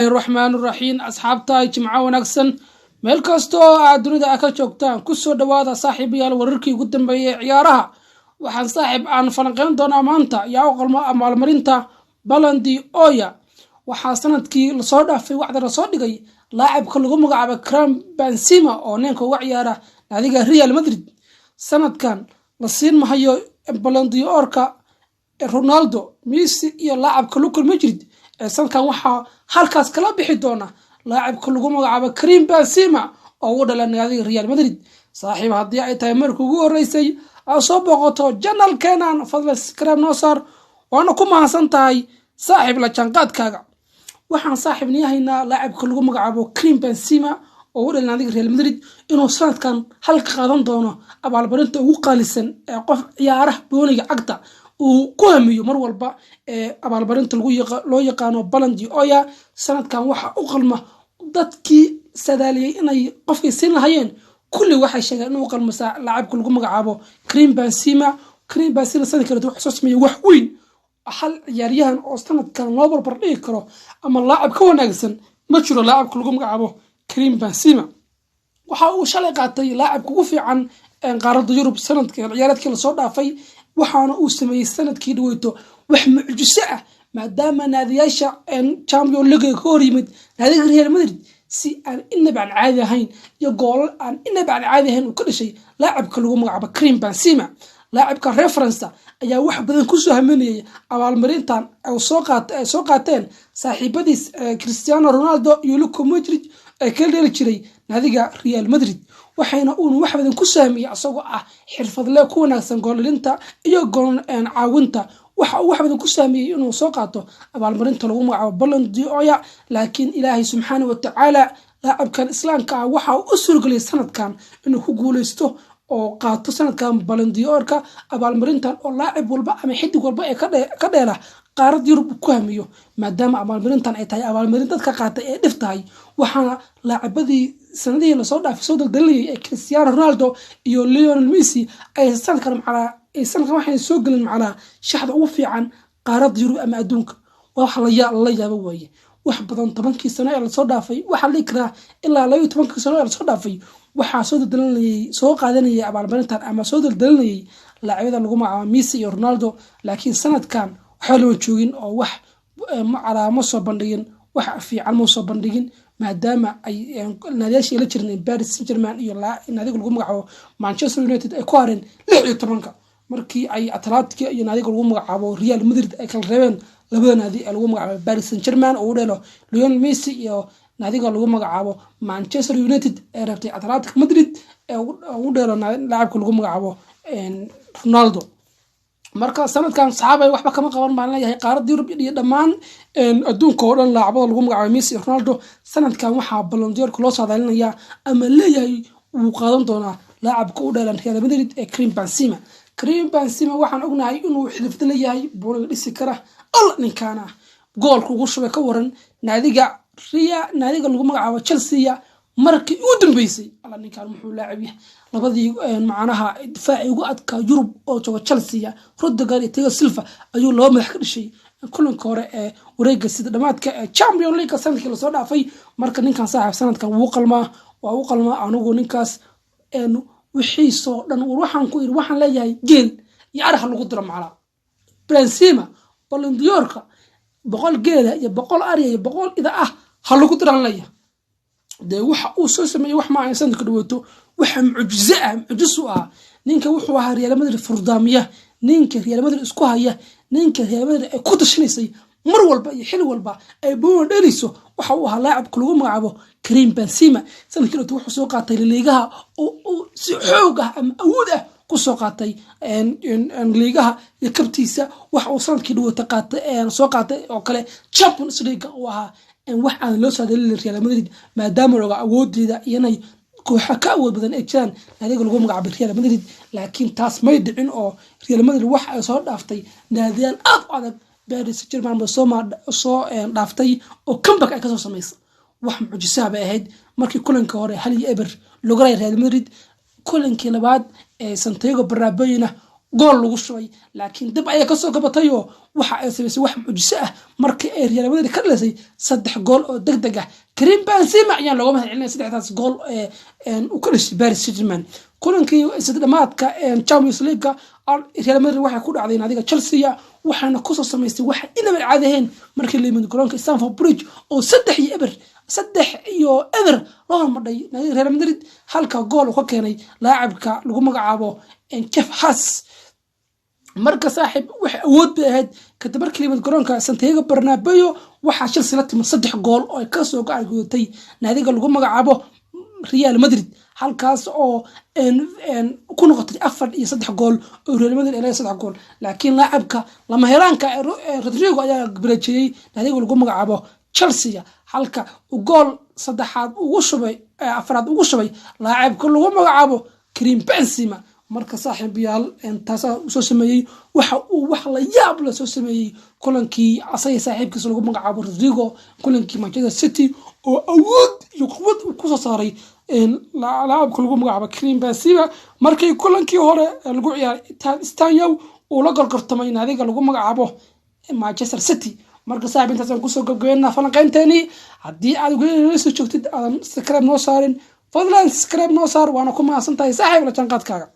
الرحمن الرحيم أصحابتا جمعة ونكسن meel kasto aad dunida ka joogtaan ku soo dhawaada saaxiibayaal wararkii ugu dambeeyay ciyaaraha waxaan saaxiib aan falanqeyn doonaa maanta yaa u qalmo maalmarinta Ballon d'Or waxa sanadkii la soo dhaafay wacdara soo dhigay laacibka lagu magacaabo Karim Benzema oo ninka uga ciyaara naadiga Real Madrid sanadkan la siin mahayo Ballon d'Or-ka Ronaldo Messi iyo laacibka Luka Modric sanadkan waxa halkaas kala bixi doona لاعب كل جمعة على كريم بنزيما أو ولا نادي ريال مدريد صاحب هذه أي تأمر كوجو الرئيسي أصابه جنال كان فضل كريم نصر وأنا كم حسن تاي صاحب لجنقات كاجا وحن صاحب نيهنا لاعب كل جمعة على كريم بنزيما أو ولا نادي ريال مدريد إنه صارت كان هل قادم دونه أبى البرنت وقالسن قف يعرف بيوني عقده وكهم يمر والبا أبى البرنت لو يقانو Ballon d'Or سنة كان وح أقلمه ضدكي سدالي إنه قف يصير هين كل واحد شجع إنه أقلم لاعب كل جمعة عابه كريم بنزيما سنة كانت وحساس مي وحوين حل يريهن أصلا كان نابر برليه كرو أما اللاعب كون نجسن مشهور لاعب كل جمعة عابه كريم بنزيما وشلي قاتي لاعب كوفي عن قارة يوروب سنة العيارات كل صودا في وحنا أوسمي السنة كيدويتو وحنا معجزة ما دام نادياش إن شامبيون ليج كوريمد نادي ريال مدريد سي إن بعد عادي هين يقول إن بعد عادي هين وكل شيء لاعب كل يوم مع كريم بنزيما لاعب كريفرنسا يا واحد بدن كوسه همني أو المرينتان أو سوقاتين صاحبتي كريستيانو رونالدو يلوكو مودريتش كل يلتشري نادي ريال مدريد waxayna wax badan ku saamiyay asagoo xirfad leh ku wanaagsan goolinta iyo gool caawinta wax badan ku saamiyay inuu soo qaato abaalmarinta lagu magacaabo Ballon d'Or laakiin Ilaahay subhanahu wa ta'ala laacibkan islaamka waxa uu suurgeliyay sanadkan inuu ku guuleysto oo qaato sanadkan Ballon d'Or-ka abaalmarintan oo laacib walba ama xidig walba ee ka dheera qaarad Yurub ku hamiyo maadaama abaalmarintan ay tahay abaalmarin dadka qaatay ee dhiftahay waxaana laacibadii sanadihii la soo dhaafay soo daldalayay ee Cristiano Ronaldo iyo Lionel Messi ay sanadkan waxay soo galeen macna shaxda ugu fiican qaarad Yurub ama adduunka wax la yaabo weeye wax badan 10 sano ee la soo dhaafay waxa la ikraa ilaa 12 sano ee la soo dhaafay waxa soo daldalayay soo qaadanayay abaalmarintan ama soo daldalayay laacibada lagu magacaabo Messi iyo Ronaldo laakiin sanadkan waxa loo joogin oo wax calaamo soo bandhigin wax fiican ma soo bandhigin maadaama ay naadiyaasha la jirnay Paris Saint-Germain iyo naadiga lagu magacaabo Manchester United ay ku hareen 16 markii ay Atletico iyo naadiga lagu magacaabo Real Madrid ay kala reebeen labada naadi ee lagu magacaabo Paris Saint-Germain oo u dheelo Lionel Messi iyo naadiga lagu magacaabo Manchester United ee reebtay Atletico Madrid ee u dheelo laacibka lagu magacaabo Ronaldo marka sanadkan saxaabay waxba kama qaban baan leeyahay qaarada Yurub iyo dhamaan adduunka oo dhan laacibada lagu magacaabo Messi iyo Ronaldo sanadkan waxa Ballon d'Or loo saadaalinaya ama leeyahay uu qaadan doona laacibka u dheelan Real Madrid ee Karim Benzema waxaan ognahay inuu xirfad leeyahay bool dhisi kara ninkana goolku ugu shubay ka waran naadiga lagu magacaabo Chelsea markii uu dambeysay ninkan wuxuu laacib yahay labadii macnaha difaaci ugu adka Yurub oo jooga Chelsea Rudiger iyo Thiago Silva ayuu loo madax ka dhishay kulanka hore ee wareegga sida dhamaadka Champions League sanadkii la soo dhaafay marka ninkan saaxiib sanadkan wuu qalmaa anigu ninkaas wixii soo dhan waxaan ku iri waxaan leeyahay geel iyo arax lagu diro macala Benzema Ballon d'Or-ka 100 geela iyo 100 ari iyo 100 ida ha lagu diran leeyahay de waxa uu soo sameeyay wax ma aysan ka dhawato waxa mucjiso ninka wuxuu ahaa Real Madrid furdaamiya ninka Real Madrid isku haya ninka Real Madrid ay ku tashanayay mar walba iyo xil walba ay boon dhaliso waxa uu ahaa laacib lagu magacaabo Karim Benzema sanadkii wuxuu soo qaatay liigaha oo si xoog ama awood ku soo qaatay liigaha iyo kabtiisa waxa uu sanadkii dhawata qaatay soo qaatay oo kale Champions League oo ahaa wax aan loo saadaalin Real Madrid maadaama looga awoodeeda inay kooxo ka awood badan ay jiraan naadiga lagu magacaabo Real Madrid laakiin taas may dhicin oo Real Madrid wax ay soo dhaaftay naadiyaal aad u adag Paris Saint-Germain soo dhaaftay oo comeback ay ka soo sameysay wax mucjiso ah ahayd markii kulanka hore hal iyo eber loo galay Real Madrid kulankii labaad ee Santiago Bernabeu gool lagu shubay laakiin dib ayaa kasoo gabatayoo waxa ay samaysay wax mucjiso ah markii ay Real Madrid ka dhalisay 3 gool oo degdeg ah. Karim Benzema ayaan looga mahad celinay 3daas gool uu ka dhashay Paris Saint-Germain kulankii dhamaadka Champions League Real Madrid waxay ku dhacday naadiga Chelsea waxaana ku soo samaystay wax inaba caadaheen markii la yimid garoonka Stamford Bridge oo 3-0 loo maday naadiga Real Madrid halka gool uu ka keenay laacibka lagu magacaabo Jeff Haas. marka saaxiib wax awood bay ahayd kadib markii la yimid garoonka Santiago Bernabeu waxa Chelsea la timid 3 gool oo ka soo gaargooday naadiga lagu magacaabo Real Madrid halkaas oo ku noqotay 4-3 gool oo Real Madrid ay 3 gool laakiin laacibka lama helaanka Rodrigo ayaa bareejiyay naadiga lagu magacaabo Chelsea halka gool saddexaad ugu shubay afraad ugu shubay laacibka lagu magacaabo Karim Benzema. marka saaxiibayaal taas soo sameeyay waxa uu wax la yaab la soo sameeyay kulankii asay saaxiibkiisa lagu magacaabo Rodrigo kulankii Manchester City oo awood iyo quwad ku soo saaray laacibka lagu magacaabo Karim Benzema markii kulankii hore lagu ciyaaray Stadium oo la galgartamay naadiga lagu magacaabo Manchester City. marka saaxiib intaas ku soo gabagabeynaa falanqeynteeni haddii aad ugu soo joogtid subscribe noo saarin fadlan subscribe noo saar waana ku mahadsantahay saaxiib la janqadkaaga.